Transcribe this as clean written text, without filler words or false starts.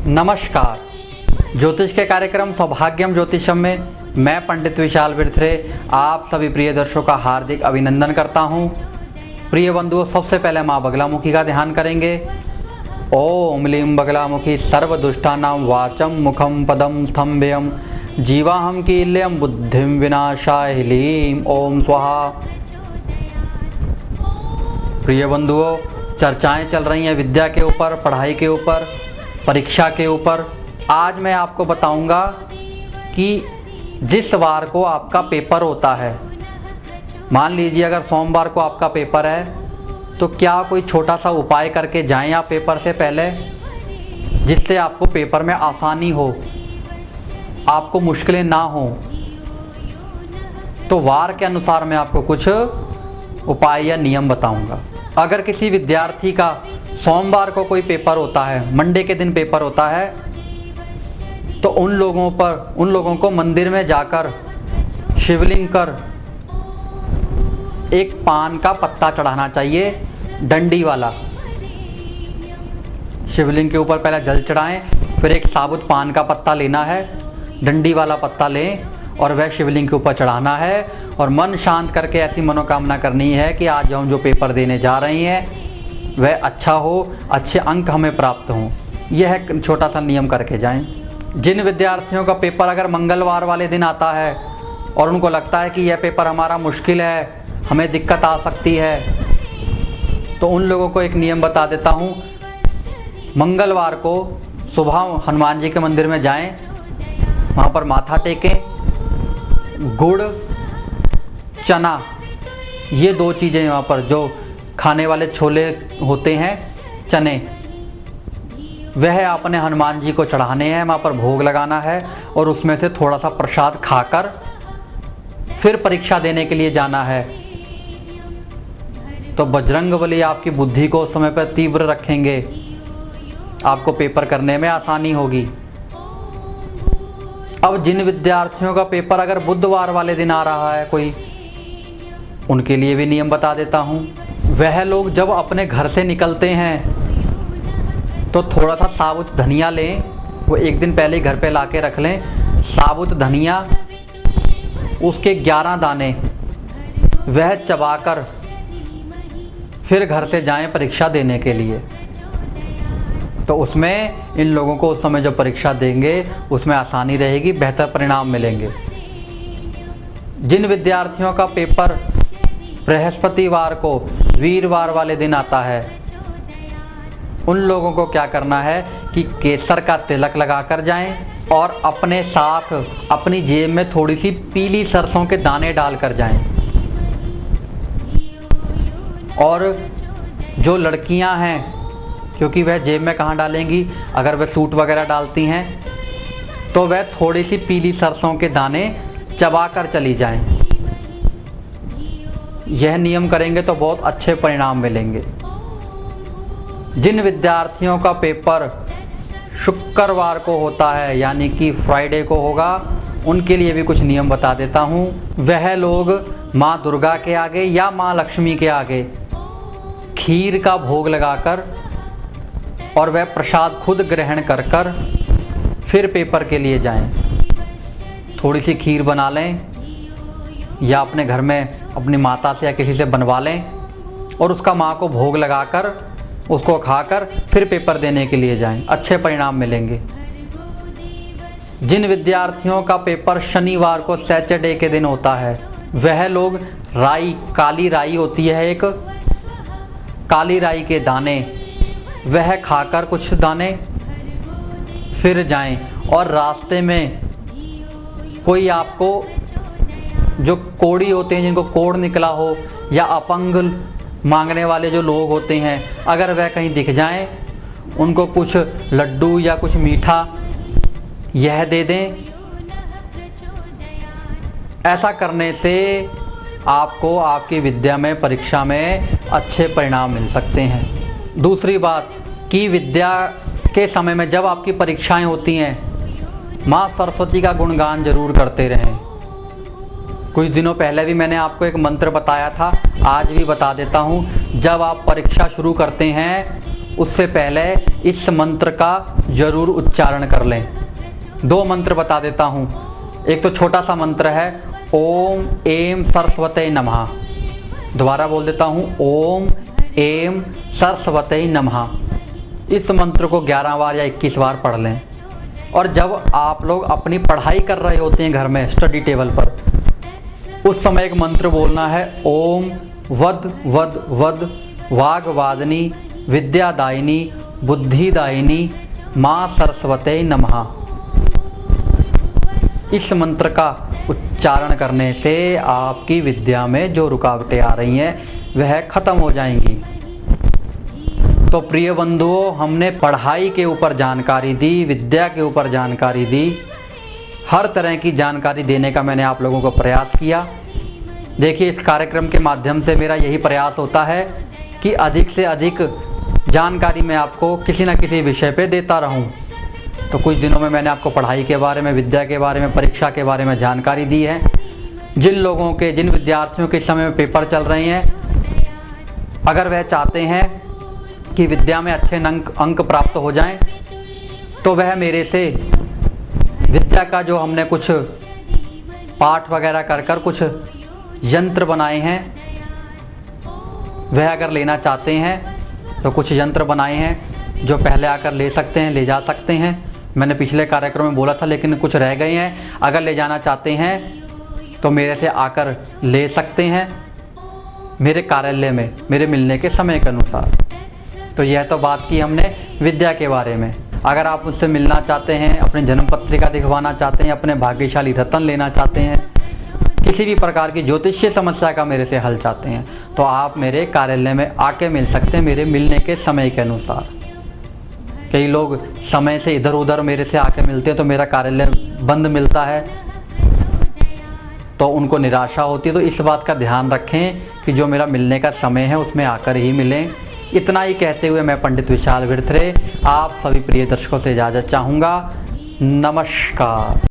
नमस्कार। ज्योतिष के कार्यक्रम सौभाग्यम ज्योतिषम में मैं पंडित विशाल बिरथरे आप सभी प्रिय दर्शकों का हार्दिक अभिनंदन करता हूं। प्रिय बंधुओं, सबसे पहले माँ बगलामुखी का ध्यान करेंगे। ओम लीं बगलामुखी सर्वदुष्टानां वाचम मुखम पदम स्तंभयम जीवाहम कील्यम बुद्धिम विनाशाय लीं ओम स्वाहा। प्रिय बंधुओं, चर्चाएं चल रही हैं विद्या के ऊपर, पढ़ाई के ऊपर, परीक्षा के ऊपर। आज मैं आपको बताऊंगा कि जिस वार को आपका पेपर होता है, मान लीजिए अगर सोमवार को आपका पेपर है, तो क्या कोई छोटा सा उपाय करके जाएं आप पेपर से पहले, जिससे आपको पेपर में आसानी हो, आपको मुश्किलें ना हो। तो वार के अनुसार मैं आपको कुछ उपाय या नियम बताऊंगा। अगर किसी विद्यार्थी का सोमवार को कोई पेपर होता है, मंडे के दिन पेपर होता है, तो उन लोगों को मंदिर में जाकर शिवलिंग कर एक पान का पत्ता चढ़ाना चाहिए, डंडी वाला। शिवलिंग के ऊपर पहले जल चढ़ाएं, फिर एक साबुत पान का पत्ता लेना है, डंडी वाला पत्ता लें और वह शिवलिंग के ऊपर चढ़ाना है और मन शांत करके ऐसी मनोकामना करनी है कि आज हम जो पेपर देने जा रहे हैं वह अच्छा हो, अच्छे अंक हमें प्राप्त हों। यह एक छोटा सा नियम करके जाएं। जिन विद्यार्थियों का पेपर अगर मंगलवार वाले दिन आता है और उनको लगता है कि यह पेपर हमारा मुश्किल है, हमें दिक्कत आ सकती है, तो उन लोगों को एक नियम बता देता हूँ। मंगलवार को सुबह हनुमान जी के मंदिर में जाएं, वहाँ पर माथा टेकें, गुड़, चना, ये दो चीज़ें वहाँ पर जो खाने वाले छोले होते हैं, चने, वह आपने हनुमान जी को चढ़ाने हैं, वहाँ पर भोग लगाना है और उसमें से थोड़ा सा प्रसाद खाकर फिर परीक्षा देने के लिए जाना है। तो बजरंगबली आपकी बुद्धि को उस समय पर तीव्र रखेंगे, आपको पेपर करने में आसानी होगी। अब जिन विद्यार्थियों का पेपर अगर बुधवार वाले दिन आ रहा है कोई, उनके लिए भी नियम बता देता हूँ। वह लोग जब अपने घर से निकलते हैं तो थोड़ा सा साबुत धनिया लें, वो एक दिन पहले ही घर पे ला के रख लें। साबुत धनिया, उसके 11 दाने, वह चबाकर फिर घर से जाएं परीक्षा देने के लिए। तो उसमें इन लोगों को उस समय जो परीक्षा देंगे उसमें आसानी रहेगी, बेहतर परिणाम मिलेंगे। जिन विद्यार्थियों का पेपर बृहस्पतिवार को वीरवार वाले दिन आता है, उन लोगों को क्या करना है कि केसर का तिलक लगा कर जाएं और अपने साथ अपनी जेब में थोड़ी सी पीली सरसों के दाने डाल कर जाएं। और जो लड़कियां हैं, क्योंकि वह जेब में कहाँ डालेंगी, अगर वह सूट वगैरह डालती हैं तो वह थोड़ी सी पीली सरसों के दाने चबा कर चली जाएं। यह नियम करेंगे तो बहुत अच्छे परिणाम मिलेंगे। जिन विद्यार्थियों का पेपर शुक्रवार को होता है, यानी कि फ्राइडे को होगा, उनके लिए भी कुछ नियम बता देता हूँ। वह लोग माँ दुर्गा के आगे या माँ लक्ष्मी के आगे खीर का भोग लगाकर और वह प्रसाद खुद ग्रहण कर कर फिर पेपर के लिए जाएं। थोड़ी सी खीर बना लें या अपने घर में अपनी माता से या किसी से बनवा लें और उसका माँ को भोग लगाकर उसको खाकर फिर पेपर देने के लिए जाएं, अच्छे परिणाम मिलेंगे। जिन विद्यार्थियों का पेपर शनिवार को सैटरडे के दिन होता है, वह लोग राई, काली राई होती है एक, काली राई के दाने, वह खाकर कुछ दाने फिर जाएं। और रास्ते में कोई आपको जो कोढ़ी होते हैं, जिनको कोढ़ निकला हो, या अपंग मांगने वाले जो लोग होते हैं, अगर वह कहीं दिख जाएं, उनको कुछ लड्डू या कुछ मीठा यह दे दें। ऐसा करने से आपको आपकी विद्या में, परीक्षा में अच्छे परिणाम मिल सकते हैं। दूसरी बात कि विद्या के समय में जब आपकी परीक्षाएं होती हैं, माँ सरस्वती का गुणगान जरूर करते रहें। कुछ दिनों पहले भी मैंने आपको एक मंत्र बताया था, आज भी बता देता हूँ। जब आप परीक्षा शुरू करते हैं उससे पहले इस मंत्र का जरूर उच्चारण कर लें। 2 मंत्र बता देता हूँ। एक तो छोटा सा मंत्र है ओम ऐं सरस्वते नमः। दोबारा बोल देता हूँ ओम ऐं सरस्वते नमः। इस मंत्र को 11 बार या 21 बार पढ़ लें। और जब आप लोग अपनी पढ़ाई कर रहे होते हैं घर में स्टडी टेबल पर, उस समय एक मंत्र बोलना है ओम वद वद वद वाग्वादिनी विद्यादायिनी बुद्धिदायिनी माँ सरस्वते नमः। इस मंत्र का उच्चारण करने से आपकी विद्या में जो रुकावटें आ रही हैं वह खत्म हो जाएंगी। तो प्रिय बंधुओं, हमने पढ़ाई के ऊपर जानकारी दी, विद्या के ऊपर जानकारी दी, हर तरह की जानकारी देने का मैंने आप लोगों को प्रयास किया। देखिए, इस कार्यक्रम के माध्यम से मेरा यही प्रयास होता है कि अधिक से अधिक जानकारी मैं आपको किसी न किसी विषय पे देता रहूं। तो कुछ दिनों में मैंने आपको पढ़ाई के बारे में, विद्या के बारे में, परीक्षा के बारे में जानकारी दी है। जिन विद्यार्थियों के इस समय में पेपर चल रहे हैं, अगर वह चाहते हैं कि विद्या में अच्छे अंक प्राप्त हो जाएं, तो वह मेरे से विद्या का जो हमने कुछ पाठ वगैरह कर कुछ यंत्र बनाए हैं, वह अगर लेना चाहते हैं तो कुछ यंत्र बनाए हैं जो पहले आकर ले सकते हैं, ले जा सकते हैं। मैंने पिछले कार्यक्रम में बोला था, लेकिन कुछ रह गए हैं। अगर ले जाना चाहते हैं तो मेरे से आकर ले सकते हैं मेरे कार्यालय में, मेरे मिलने के समय के अनुसार। तो यह तो बात की हमने विद्या के बारे में। अगर आप मुझसे मिलना चाहते हैं, अपनी जन्म पत्रिका दिखवाना चाहते हैं, अपने भाग्यशाली रत्न लेना चाहते हैं, किसी भी प्रकार की ज्योतिषीय समस्या का मेरे से हल चाहते हैं, तो आप मेरे कार्यालय में आके मिल सकते हैं मेरे मिलने के समय के अनुसार। कई लोग समय से इधर उधर मेरे से आके मिलते हैं तो मेरा कार्यालय बंद मिलता है, तो उनको निराशा होती है। तो इस बात का ध्यान रखें कि जो मेरा मिलने का समय है उसमें आकर ही मिलें। इतना ही कहते हुए मैं पंडित विशाल विरथरे आप सभी प्रिय दर्शकों से इजाज़त चाहूँगा। नमस्कार।